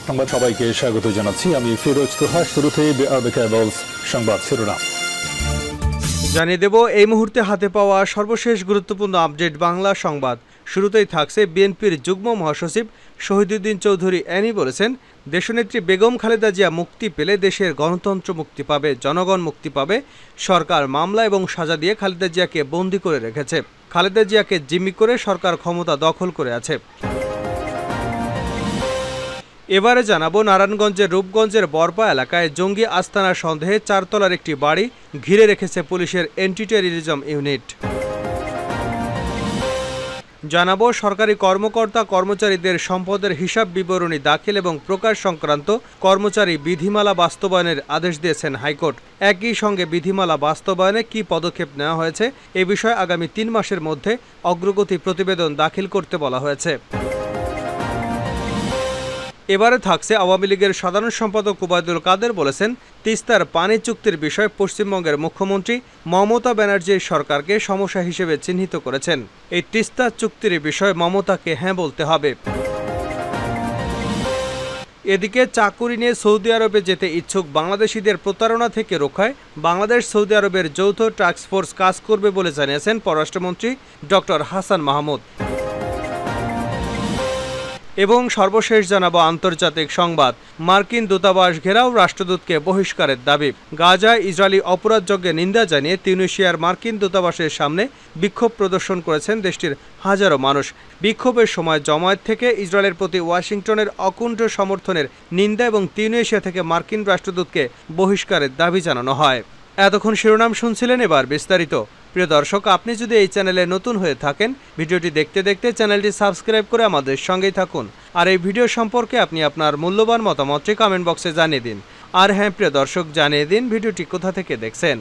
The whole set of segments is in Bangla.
সংবাদ সবাইকে স্বাগত জানাচ্ছি আমি ফিরোজ তোহা। শুরুতে সংবাদ শিরোনাম জানিয়ে দেব এই মুহূর্তে হাতে পাওয়া সর্বশেষ গুরুত্বপূর্ণ আপডেট বাংলা সংবাদ। শুরুতেই থাকছে বিএনপির যুগ্ম মহাসচিব শহীদুদ্দিন চৌধুরী অ্যানি বলেছেন, দেশনেত্রী বেগম খালেদা জিয়া মুক্তি পেলে দেশের গণতন্ত্র মুক্তি পাবে, জনগণ মুক্তি পাবে। সরকার মামলা এবং সাজা দিয়ে খালেদা জিয়াকে বন্দী করে রেখেছে। খালেদা জিয়াকে জিম্মি করে সরকার ক্ষমতা দখল করে আছে। এবারে জানাবো নারায়ণগঞ্জের রূপগঞ্জের বরপা এলাকায় জঙ্গি আস্তানার সন্দেহে 4 তলার একটি বাড়ি ঘিরে রেখেছে পুলিশের অ্যান্টি টেররিজম ইউনিট। জানাবো সরকারি কর্মকর্তা কর্মচারীদের সম্পদের হিসাব বিবরণী দাখিল এবং প্রকাশ সংক্রান্ত কর্মচারী বিধিমালা বাস্তবায়নের আদেশ দিয়েছেন হাইকোর্ট। একই সঙ্গে বিধিমালা বাস্তবায়নে কী পদক্ষেপ নেওয়া হয়েছে এ বিষয়ে আগামী 3 মাসের মধ্যে অগ্রগতি প্রতিবেদন দাখিল করতে বলা হয়েছে। এবারে থাকছে আওয়ামী লীগের সাধারণ সম্পাদক ওবায়দুল কাদের বলেছেন, তিস্তার পানি চুক্তির বিষয়ে পশ্চিমবঙ্গের মুখ্যমন্ত্রী মমতা ব্যানার্জির সরকারকে সমস্যা হিসেবে চিহ্নিত করেছেন। এই তিস্তা চুক্তির বিষয়ে মমতাকে হ্যাঁ বলতে হবে। এদিকে চাকুরি নিয়ে সৌদি আরবে যেতে ইচ্ছুক বাংলাদেশিদের প্রতারণা থেকে রক্ষায় বাংলাদেশ সৌদি আরবের যৌথ টাস্কফোর্স কাজ করবে বলে জানিয়েছেন পররাষ্ট্রমন্ত্রী ডক্টর হাসান মাহমুদ। এবং সর্বশেষ জানাবো আন্তর্জাতিক সংবাদ। মার্কিন দূতাবাস ঘেরাও, রাষ্ট্রদূতকে বহিষ্কারের দাবি। গাজায় ইসরায়েলি অপরাধযজ্ঞে নিন্দা জানিয়ে তিউনিসিয়ার মার্কিন দূতাবাসের সামনে বিক্ষোভ প্রদর্শন করেছেন দেশটির হাজারো মানুষ। বিক্ষোভের সময় জমায়েত থেকে ইসরায়েলের প্রতি ওয়াশিংটনের অকুণ্ঠ সমর্থনের নিন্দা এবং তিউনিসিয়া থেকে মার্কিন রাষ্ট্রদূতকে বহিষ্কারের দাবি জানানো হয়। এতক্ষণ শিরোনাম শুনছিলেন, এবার বিস্তারিত। প্রিয় দর্শক, আপনি যদি এই চ্যানেলে নতুন হয়ে থাকেন, ভিডিওটি দেখতে দেখতে চ্যানেলটি সাবস্ক্রাইব করে আমাদের সঙ্গেই থাকুন। আর এই ভিডিও সম্পর্কে আপনি আপনার মূল্যবান মতামতটি কমেন্ট বক্সে জানিয়ে দিন। আর হ্যাঁ প্রিয় দর্শক, জানিয়ে দিন ভিডিওটি কোথা থেকে দেখছেন।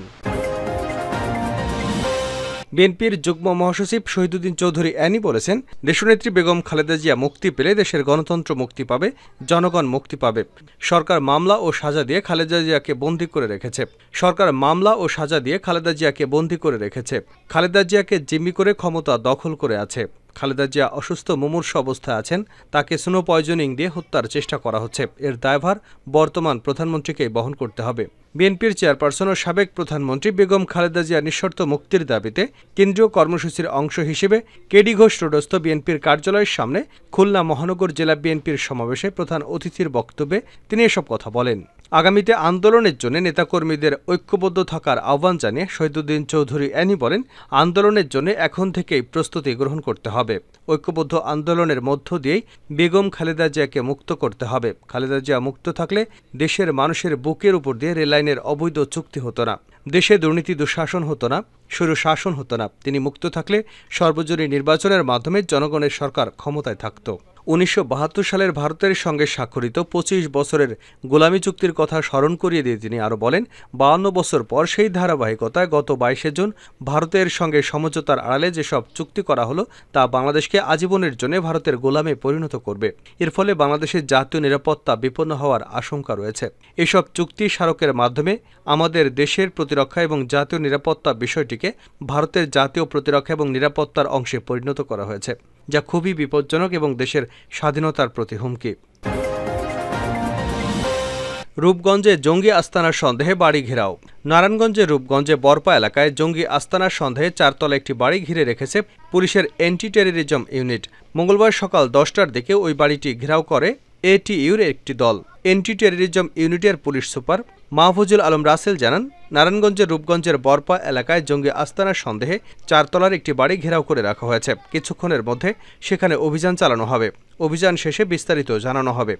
বিএনপির যুগ্ম মহাসচিব শহীদুদ্দিন চৌধুরী অ্যানি বলেছেন, দেশনেত্রী বেগম খালেদা জিয়া মুক্তি পেলে দেশের গণতন্ত্র মুক্তি পাবে, জনগণ মুক্তি পাবে। সরকার মামলা ও সাজা দিয়ে খালেদা জিয়াকে বন্দী করে রেখেছে। খালেদা জিয়াকে জিম্মি করে ক্ষমতা দখল করে আছে। খালেদা জিয়া অসুস্থ মুমূর্ষু অবস্থায় আছেন, তাকে স্নো পয়জনিং দিয়ে হত্যার চেষ্টা করা হচ্ছে। এর দায়ভার বর্তমান প্রধানমন্ত্রীকেই বহন করতে হবে। বিএনপির চেয়ারপারসন ও সাবেক প্রধানমন্ত্রী বেগম খালেদা জিয়া নিঃশর্ত মুক্তির দাবিতে কেন্দ্রীয় কর্মসূচির অংশ হিসেবে কেডি ঘোষ রোডস্থ বিএনপির কার্যালয়ের সামনে খুলনা মহানগর জেলা বিএনপির সমাবেশে প্রধান অতিথির বক্তব্যে তিনি এসব কথা বলেন। আগামীতে আন্দোলনের জন্য নেতাকর্মীদের ঐক্যবদ্ধ থাকার আহ্বান জানিয়ে শহীদুদ্দিন চৌধুরী অ্যানি বলেন, আন্দোলনের জন্য এখন থেকেই প্রস্তুতি গ্রহণ করতে হবে। ঐক্যবদ্ধ আন্দোলনের মধ্য দিয়েই বেগম খালেদা জিয়াকে মুক্ত করতে হবে। খালেদা জিয়া মুক্ত থাকলে দেশের মানুষের বুকের উপর দিয়ে রেললাইনের অবৈধ চুক্তি হতো না, দেশে দুর্নীতি দুঃশাসন হতো না, স্বৈরশাসন হতো না। তিনি মুক্ত থাকলে সর্বজনীন নির্বাচনের মাধ্যমে জনগণের সরকার ক্ষমতায় থাকত। 1972 সালের ভারতের সঙ্গে স্বাক্ষরিত 25 বছরের গোলামি চুক্তির কথা স্মরণ করিয়ে দিয়ে তিনি আরও বলেন, 52 বছর পর সেই ধারাবাহিকতায় গত 22 জুন ভারতের সঙ্গে সমঝোতার আড়ালে যেসব চুক্তি করা হলো তা বাংলাদেশকে আজীবনের জন্য ভারতের গোলামে পরিণত করবে। এর ফলে বাংলাদেশের জাতীয় নিরাপত্তা বিপন্ন হওয়ার আশঙ্কা রয়েছে। এসব চুক্তি স্মারকের মাধ্যমে আমাদের দেশের প্রতিরক্ষা এবং জাতীয় নিরাপত্তা বিষয়টিকে ভারতের জাতীয় প্রতিরক্ষা এবং নিরাপত্তার অংশে পরিণত করা হয়েছে, যা খুবই বিপজ্জনক এবং দেশের স্বাধীনতার প্রতি হুমকি। রূপগঞ্জে জঙ্গি আস্তানার সন্দেহে বাড়ি ঘেরাও। নারায়ণগঞ্জের রূপগঞ্জে বরপা এলাকায় জঙ্গি আস্তানার সন্দেহে 4 তলা একটি বাড়ি ঘিরে রেখেছে পুলিশের অ্যান্টি টেররিজম ইউনিট। মঙ্গলবার সকাল 10টার দিকে ওই বাড়িটি ঘেরাও করে এটিইউর একটি দল। অ্যান্টি টেররিজম ইউনিটের পুলিশ সুপার মাহফুজুল আলম রাসেল জানান, নারায়ণগঞ্জের রূপগঞ্জের বরপা এলাকায় জঙ্গি আস্তানার সন্দেহে 4 তলার একটি বাড়ি ঘেরাও করে রাখা হয়েছে। কিছুক্ষণের মধ্যে সেখানে অভিযান চালানো হবে। অভিযান শেষে বিস্তারিত জানানো হবে।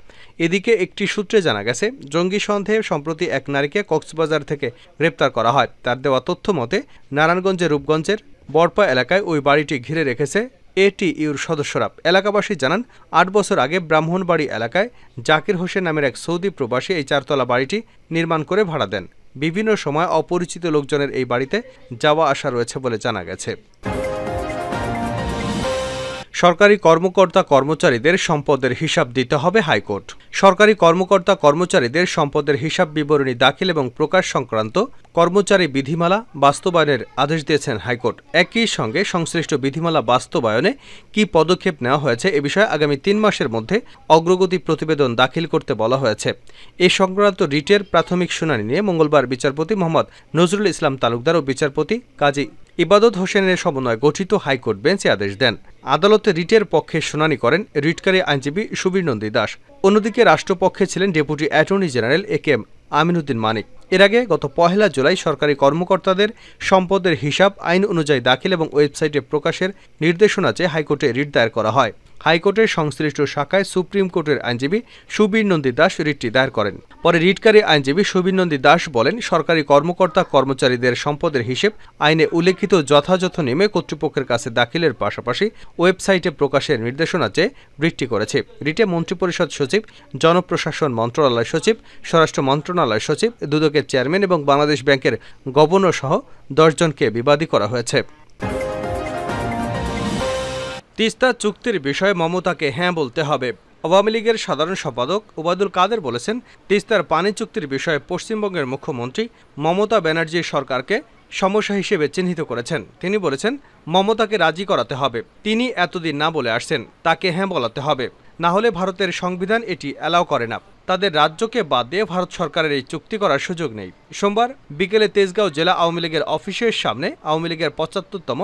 এদিকে একটি সূত্রে জানা গেছে, জঙ্গি সন্দেহে সম্প্রতি এক নারীকে কক্সবাজার থেকে গ্রেপ্তার করা হয়। তার দেওয়া তথ্য মতে নারায়ণগঞ্জের রূপগঞ্জের বরপা এলাকায় ওই বাড়িটি ঘিরে রেখেছে এটিইউর সদস্যরা। এলাকাবাসী জানান, 8 বছর আগে ব্রাহ্মণবাড়ি এলাকায় জাকির হোসেন নামের এক সৌদি প্রবাসী এই 4 তলা বাড়িটি নির্মাণ করে ভাড়া দেন। বিভিন্ন সময় অপরিচিত লোকজনের এই বাড়িতে যাওয়া আসা রয়েছে বলে জানা গেছে। সরকারি কর্মকর্তা কর্মচারীদের সম্পদের হিসাব দিতে হবে হাইকোর্ট। সরকারি কর্মকর্তা কর্মচারীদের সম্পদের হিসাব বিবরণী দাখিল এবং প্রকাশ সংক্রান্ত কর্মচারী বিধিমালা বাস্তবায়নের আদেশ দিয়েছেন হাইকোর্ট। একই সঙ্গে সংশ্লিষ্ট বিধিমালা বাস্তবায়নে কী পদক্ষেপ নেওয়া হয়েছে এ বিষয়ে আগামী 3 মাসের মধ্যে অগ্রগতি প্রতিবেদন দাখিল করতে বলা হয়েছে। এ সংক্রান্ত রিটের প্রাথমিক শুনানি নিয়ে মঙ্গলবার বিচারপতি মোহাম্মদ নজরুল ইসলাম তালুকদার ও বিচারপতি কাজী ইবাদত হোসেনের সমন্বয়ে গঠিত হাইকোর্ট বেঞ্চ এ আদেশ দেন। আদালতে রিটের পক্ষে শুনানি করেন রিটকারী আইনজীবী সুবীর নন্দী দাস। অন্যদিকে রাষ্ট্রপক্ষে ছিলেন deputy attorney general A K M. Aminuddin Manik. এর আগে গত 1 জুলাই সরকারি কর্মকর্তাদের সম্পদের হিসাব আইন অনুযায়ী দাখিল এবং ওয়েবসাইটে প্রকাশের নির্দেশনা চেয়ে হাইকোর্টে রিট দায়ের করা হয়। হাইকোর্টের সংশ্লিষ্ট শাখায় সুপ্রিম কোর্টের আইনজীবী সুবীর নন্দী দাস রিটটি দায়ের করেন। পরে রিটকারী আইনজীবী সুবীর নন্দী দাস বলেন, সরকারি কর্মকর্তা কর্মচারীদের সম্পদের হিসেব আইনে উল্লেখিত যথাযথ নিয়মে কর্তৃপক্ষের কাছে দাখিলের পাশাপাশি ওয়েবসাইটে প্রকাশের নির্দেশনা চেয়ে রিটটি করেছে। রিটে মন্ত্রিপরিষদ সচিব, জনপ্রশাসন মন্ত্রণালয় সচিব, স্বরাষ্ট্র মন্ত্রণালয় সচিব, দুদকের চেয়ারম্যান এবং বাংলাদেশ ব্যাংকের গভর্নর সহ 10 জনকে বিবাদী করা হয়েছে। তিস্তা চুক্তির বিষয়ে মমতাকে হ্যাঁ বলতে হবে। আওয়ামী লীগের সাধারণ সম্পাদক ওবায়দুল কাদের বলেছেন, তিস্তার পানি চুক্তির বিষয়ে পশ্চিমবঙ্গের মুখ্যমন্ত্রী মমতা ব্যানার্জির সরকারকে সমস্যা হিসেবে চিহ্নিত করেছেন। তিনি বলেছেন, মমতাকে রাজি করাতে হবে। তিনি এতদিন না বলে আসছেন, তাকে হ্যাঁ বলাতে হবে, না হলে ভারতের সংবিধান এটি অ্যালাউ করে না। তাদের রাজ্যকে বাদ দিয়ে ভারত সরকারের এই চুক্তি করার সুযোগ নেই। সোমবার বিকেলে তেজগাঁও জেলা আওয়ামী লীগের অফিসের সামনে আওয়ামী লীগের 75তম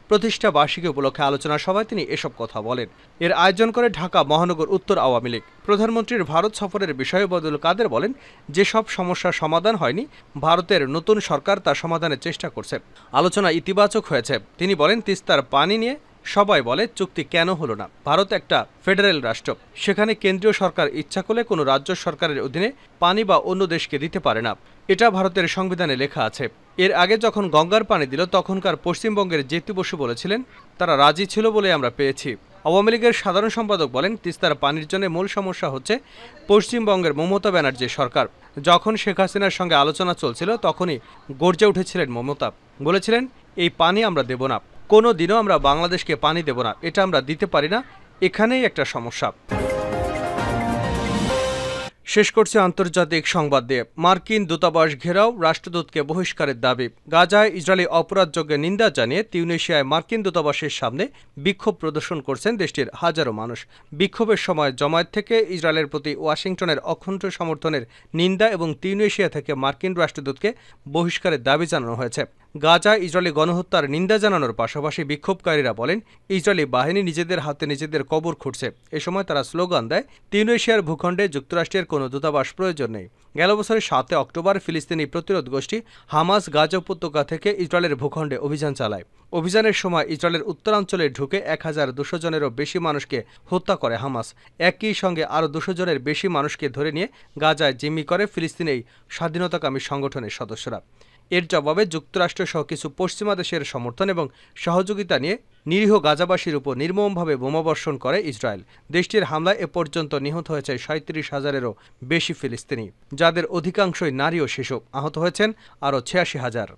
প্রতিষ্ঠা বার্ষিকী উপলক্ষে আলোচনা সভায় তিনি এসব কথা বলেন। এর আয়োজন করে ঢাকা মহানগর উত্তর আওয়ামী লীগ। প্রধানমন্ত্রীর ভারত সফরের বিষয়ে ওবায়দুল কাদের বলেন, যেসব সমস্যার সমাধান হয়নি, ভারতের নতুন সরকার তার সমাধানের চেষ্টা করছে। আলোচনা ইতিবাচক হয়েছে। তিনি বলেন, তিস্তার পানি নিয়ে সবাই বলে চুক্তি কেন হলো না। ভারত একটা ফেডারেল রাষ্ট্র, সেখানে কেন্দ্রীয় সরকার ইচ্ছা করলে কোনো রাজ্য সরকারের অধীনে পানি বা অন্য দেশকে দিতে পারে না। এটা ভারতের সংবিধানে লেখা আছে। এর আগে যখন গঙ্গার পানি দিল তখনকার পশ্চিমবঙ্গের জেপি বসু বলেছিলেন, তারা রাজি ছিল বলে আমরা পেয়েছি। আওয়ামী লীগের সাধারণ সম্পাদক বলেন, তিস্তার পানির জন্য মূল সমস্যা হচ্ছে পশ্চিমবঙ্গের মমতা ব্যানার্জির সরকার। যখন শেখ হাসিনার সঙ্গে আলোচনা চলছিল তখনই গর্জে উঠেছিলেন মমতা, বলেছিলেন এই পানি আমরা দেব না, কোনো দিনও আমরা বাংলাদেশকে পানি দেব না, এটা আমরা দিতে পারি না। এখানেই একটা সমস্যা। শেষ করছে আন্তর্জাতিক সংবাদ দিয়ে। মার্কিন দূতাবাস ঘেরাও, রাষ্ট্রদূতকে বহিষ্কারের দাবি। গাজায় ইসরায়েলি অপরাধযোগ্যের নিন্দা জানিয়ে তিউনিসিয়ায় মার্কিন দূতাবাসের সামনে বিক্ষোভ প্রদর্শন করছেন দেশটির হাজারো মানুষ। বিক্ষোভের সময় জমায়েত থেকে ইসরায়েলের প্রতি ওয়াশিংটনের অখণ্ড সমর্থনের নিন্দা এবং তিউনিসিয়া থেকে মার্কিন রাষ্ট্রদূতকে বহিষ্কারের দাবি জানানো হয়েছে। গাজায় ইসরায়েলি গণহত্যার নিন্দা জানানোর পাশাপাশি বিক্ষোভকারীরা বলেন, ইসরায়েলি বাহিনী নিজেদের হাতে নিজেদের কবর খুঁড়ছে। এ সময় তারা স্লোগান দেয়, তিউনিসিয়ার ভূখণ্ডে যুক্তরাষ্ট্রের কোনো দূতাবাস প্রয়োজন নেই। গেল বছরের 7 অক্টোবর ফিলিস্তিনি প্রতিরোধ গোষ্ঠী হামাস গাজা উপত্যকা থেকে ইসরায়েলের ভূখণ্ডে অভিযান চালায়। অভিযানের সময় ইসরায়েলের উত্তরাঞ্চলে ঢুকে 1200 জনেরও বেশি মানুষকে হত্যা করে হামাস। একই সঙ্গে আরও 200 জনের বেশি মানুষকে ধরে নিয়ে গাজায় জিম্মি করে ফিলিস্তিনি স্বাধীনতাকামী সংগঠনের সদস্যরা। এর জবাবে যুক্তরাষ্ট্র সহ কিছু পশ্চিমা দেশের সমর্থন এবং সহযোগিতা নিয়ে নিরীহ গাজাবাসীর উপর নির্মমভাবে বোমাবর্ষণ করে ইসরায়েল। দেশটির হামলায় এ পর্যন্ত নিহত হয়েছে 37,000-এরও বেশি ফিলিস্তিনি, যাদের অধিকাংশই নারী ও শিশু। আহত হয়েছেন আরও 86,000।